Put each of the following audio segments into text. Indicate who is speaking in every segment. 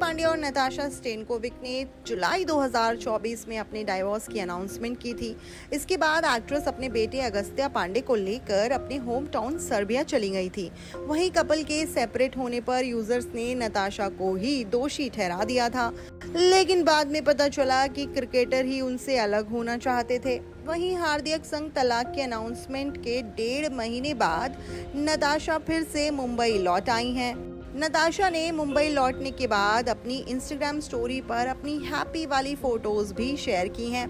Speaker 1: पांड्या और नताशा स्टेनकोविक ने जुलाई 2024 में अपने डाइवोर्स की अनाउंसमेंट की थी। इसके बाद एक्ट्रेस अपने बेटे अगस्त्या पांडे को लेकर अपने होम टाउन सर्बिया चली गई थी। वहीं कपल के सेपरेट होने पर यूजर्स ने नताशा को ही दोषी ठहरा दिया था, लेकिन बाद में पता चला कि क्रिकेटर ही उनसे अलग होना चाहते थे। वहीं हार्दिक संग तलाक के अनाउंसमेंट के 1.5 महीने बाद नताशा फिर से मुंबई लौट आई हैं। नताशा ने मुंबई लौटने के बाद अपनी इंस्टाग्राम स्टोरी पर अपनी हैप्पी वाली फोटोज भी शेयर की हैं।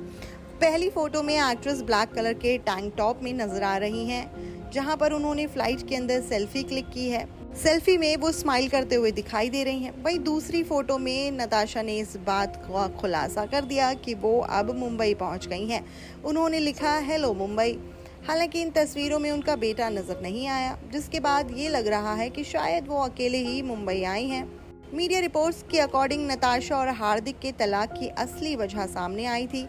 Speaker 1: पहली फोटो में एक्ट्रेस ब्लैक कलर के टैंक टॉप में नजर आ रही हैं, जहां पर उन्होंने फ्लाइट के अंदर सेल्फी क्लिक की है। सेल्फी में वो स्माइल करते हुए दिखाई दे रही हैं। वहीं दूसरी फोटो में नताशा ने इस बात का खुलासा कर दिया कि वो अब मुंबई पहुंच गई हैं। उन्होंने लिखा, हेलो मुंबई। हालांकि इन तस्वीरों में उनका बेटा नजर नहीं आया, जिसके बाद ये लग रहा है कि शायद वो अकेले ही मुंबई आई हैं। मीडिया रिपोर्ट्स के अकॉर्डिंग नताशा और हार्दिक के तलाक की असली वजह सामने आई थी।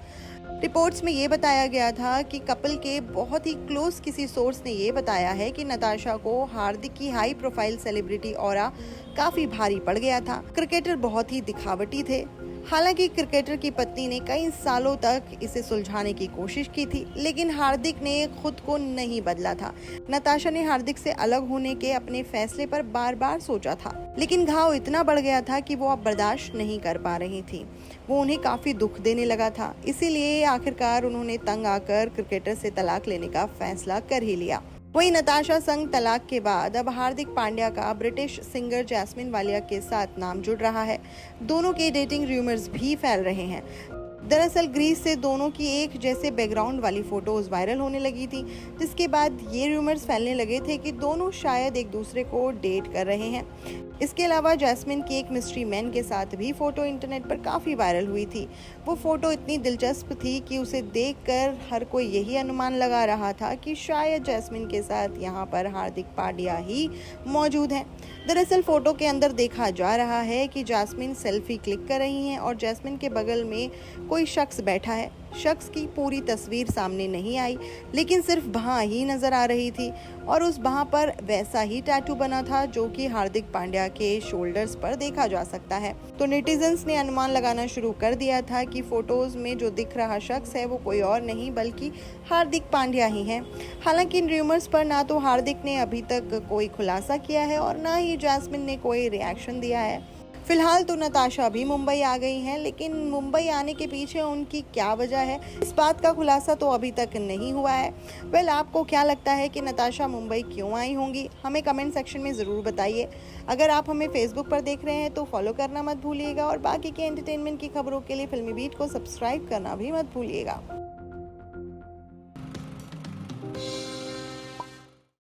Speaker 1: रिपोर्ट्स में ये बताया गया था कि कपल के बहुत ही क्लोज किसी सोर्स ने ये बताया है कि नताशा को हार्दिक की हाई प्रोफाइल सेलिब्रिटी ऑरा काफी भारी पड़ गया था। क्रिकेटर बहुत ही दिखावटी थे। हालांकि क्रिकेटर की पत्नी ने कई सालों तक इसे सुलझाने की कोशिश की थी, लेकिन हार्दिक ने खुद को नहीं बदला था। नताशा ने हार्दिक से अलग होने के अपने फैसले पर बार बार सोचा था, लेकिन घाव इतना बढ़ गया था कि वो अब बर्दाश्त नहीं कर पा रही थी। वो उन्हें काफी दुख देने लगा था। इसीलिए आखिरकार उन्होंने तंग आकर क्रिकेटर से तलाक लेने का फैसला कर ही लिया। वहीं नताशा संग तलाक के बाद अब हार्दिक पांड्या का ब्रिटिश सिंगर जैस्मिन वालिया के साथ नाम जुड़ रहा है। दोनों के डेटिंग रूमर्स भी फैल रहे हैं। दरअसल ग्रीस से दोनों की एक जैसे बैकग्राउंड वाली फोटोज वायरल होने लगी थी, जिसके बाद ये रूमर्स फैलने लगे थे कि दोनों शायद एक दूसरे को डेट कर रहे हैं। इसके अलावा जैस्मिन की एक मिस्ट्री मैन के साथ भी फोटो इंटरनेट पर काफ़ी वायरल हुई थी। वो फोटो इतनी दिलचस्प थी कि उसे देखकर हर कोई यही अनुमान लगा रहा था कि शायद जैस्मिन के साथ यहाँ पर हार्दिक पांड्या ही मौजूद हैं। दरअसल फोटो के अंदर देखा जा रहा है कि जैस्मिन सेल्फी क्लिक कर रही हैं और जैस्मिन के बगल में कोई शख्स बैठा है। शख्स की पूरी तस्वीर सामने नहीं आई, लेकिन सिर्फ बाह ही नजर आ रही थी और उस बाह पर वैसा ही टैटू बना था जो कि हार्दिक पांड्या के शोल्डर्स पर देखा जा सकता है। तो नेटिजन्स ने अनुमान लगाना शुरू कर दिया था कि फोटोज में जो दिख रहा शख्स है वो कोई और नहीं बल्कि हार्दिक पांड्या ही है। हालांकि इन रूमर्स पर ना तो हार्दिक ने अभी तक कोई खुलासा किया है और ना ही जैस्मिन ने कोई रिएक्शन दिया है। फिलहाल तो नताशा भी मुंबई आ गई हैं, लेकिन मुंबई आने के पीछे उनकी क्या वजह है, इस बात का खुलासा तो अभी तक नहीं हुआ है। आपको क्या लगता है कि नताशा मुंबई क्यों आई होंगी? हमें कमेंट सेक्शन में ज़रूर बताइए। अगर आप हमें फेसबुक पर देख रहे हैं तो फॉलो करना मत भूलिएगा और बाकी के एंटरटेनमेंट की खबरों के लिए फिल्मी बीट को सब्सक्राइब करना भी मत भूलिएगा।